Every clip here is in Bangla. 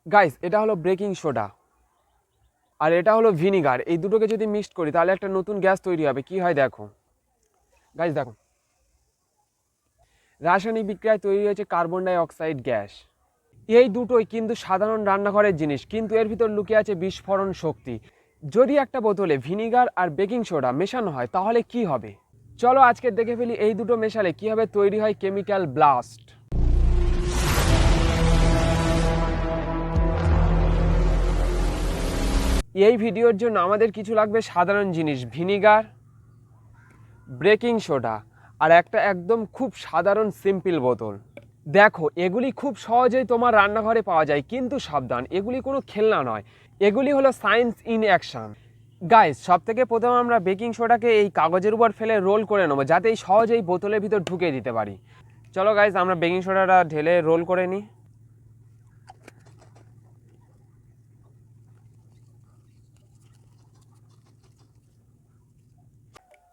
গাইস এটা হলো বেকিং সোডা আর এটা হলো ভিনিগার। এই দুটোকে যদি মিক্সড করি তাহলে একটা নতুন গ্যাস তৈরি হবে। কি হয় দেখো গাইস, দেখো রাসায়নিক বিক্রিয়ায় তৈরি হয়েছে কার্বন ডাই অক্সাইড গ্যাস। এই দুটোই কিন্তু সাধারণ রান্নাঘরের জিনিস, কিন্তু এর ভিতর লুকিয়ে আছে বিস্ফোরণ শক্তি। যদি একটা বোতলে ভিনিগার আর বেকিং সোডা মেশানো হয় তাহলে কি হবে? চলো আজকে দেখে ফেলি এই দুটো মেশালে কিভাবে তৈরি হয় কেমিক্যাল ব্লাস্ট। এই ভিডিওর জন্য আমাদের কিছু লাগবে সাধারণ জিনিস: ভিনিগার, বেকিং সোডা আর একটা একদম খুব সাধারণ সিম্পল বোতল। দেখো এগুলি খুব সহজেই তোমার রান্নাঘরে পাওয়া যায়, কিন্তু সাবধান, এগুলি কোনো খেলনা নয়, এগুলি হলো সায়েন্স ইন অ্যাকশন। গাইস সব থেকে প্রথমে আমরা বেকিং সোডাকে এই কাগজের উপর ফেলে রোল করে নেবো, যাতে এই সহজেই বোতলের ভিতর ঢুকিয়ে দিতে পারি। চলো গাইস আমরা বেকিং সোডাটা ঢেলে রোল করে নিই।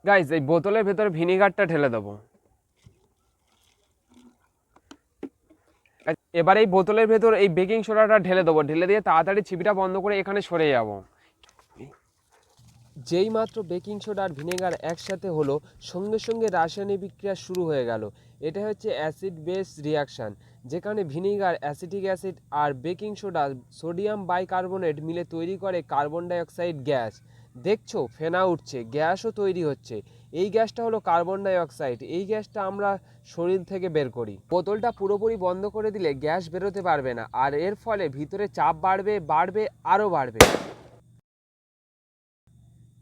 গাইস এই বোতলের ভেতরে ভিনিগারটা ঢেলে দেবো। এবার এই বোতলের ভেতর এই বেকিং সোডাটা ঢেলে দেবো, ঢেলে দিয়ে তাড়াতাড়ি ছিপিটা বন্ধ করে এখানে সরে যাব। যেই মাত্র বেকিং সোডা আর ভিনেগার একসাথে হলো, সঙ্গে সঙ্গে রাসায়নিক বিক্রিয়া শুরু হয়ে গেল। এটা হচ্ছে অ্যাসিড বেস রিয়াকশান, যেখানে ভিনেগার অ্যাসিটিক অ্যাসিড আর বেকিং সোডা সোডিয়াম বাইকার্বনেট মিলে তৈরি করে কার্বন ডাইঅক্সাইড গ্যাস। দেখছো ফেনা উঠছে, গ্যাসও তৈরি হচ্ছে। এই গ্যাসটা হলো কার্বন ডাইঅক্সাইড। এই গ্যাসটা আমরা শরীর থেকে বের করি। বোতলটা পুরোপুরি বন্ধ করে দিলে গ্যাস বেরোতে পারবে না, আর এর ফলে ভিতরে চাপ বাড়বে বাড়বে আরও বাড়বে।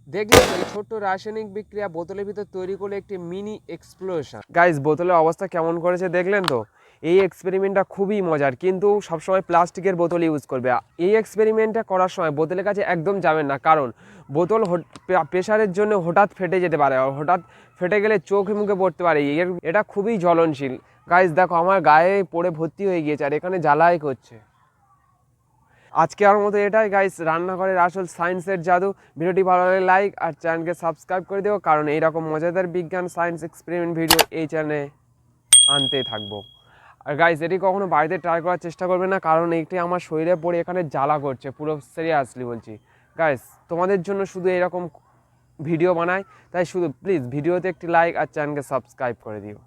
দেখলে এই ছোট্ট রাসায়নিক বিক্রিয়া বোতলের ভিতর তৈরি করলে একটি মিনি এক্সপ্লোশন। গাইস বোতলের অবস্থা কেমন করেছে দেখলেন তো? এই এক্সপেরিমেন্টটা খুবই মজার, কিন্তু সবসময় প্লাস্টিকের বোতল ইউজ করবে। এই এক্সপেরিমেন্টটা করার সময় বোতলের কাছে একদম যাবেন না, কারণ বোতল প্রেশারের জন্য হঠাৎ ফেটে যেতে পারে, আর হঠাৎ ফেটে গেলে চোখে মুখে পড়তে পারে। এটা খুবই জ্বলনশীল। গাইস দেখো আমার গায়ে পড়ে ভর্তি হয়ে গিয়েছে আর এখানে জ্বালাই করছে। আজকে আমার মতো এটাই গাইস, রান্নাঘরের আসল সায়েন্সের জাদু। ভিডিওটি ভালো লাগলে লাইক আর চ্যানেলকে সাবস্ক্রাইব করে দিও, কারণ এইরকম মজাদার বিজ্ঞান সায়েন্স এক্সপেরিমেন্ট ভিডিও এই চ্যানেলে আনতে থাকবো। আর গাইস এটি কখনো বাড়িতে ট্রাই করার চেষ্টা করবে না, কারণ এইটি আমার শরীরে পড়ে এখানে জ্বালা করছে, পুরো সিরিয়াসলি বলছি। গাইস তোমাদের জন্য শুধু এরকম ভিডিও বানাই, তাই শুধু প্লিজ ভিডিওতে একটি লাইক আর চ্যানেলকে সাবস্ক্রাইব করে দিও।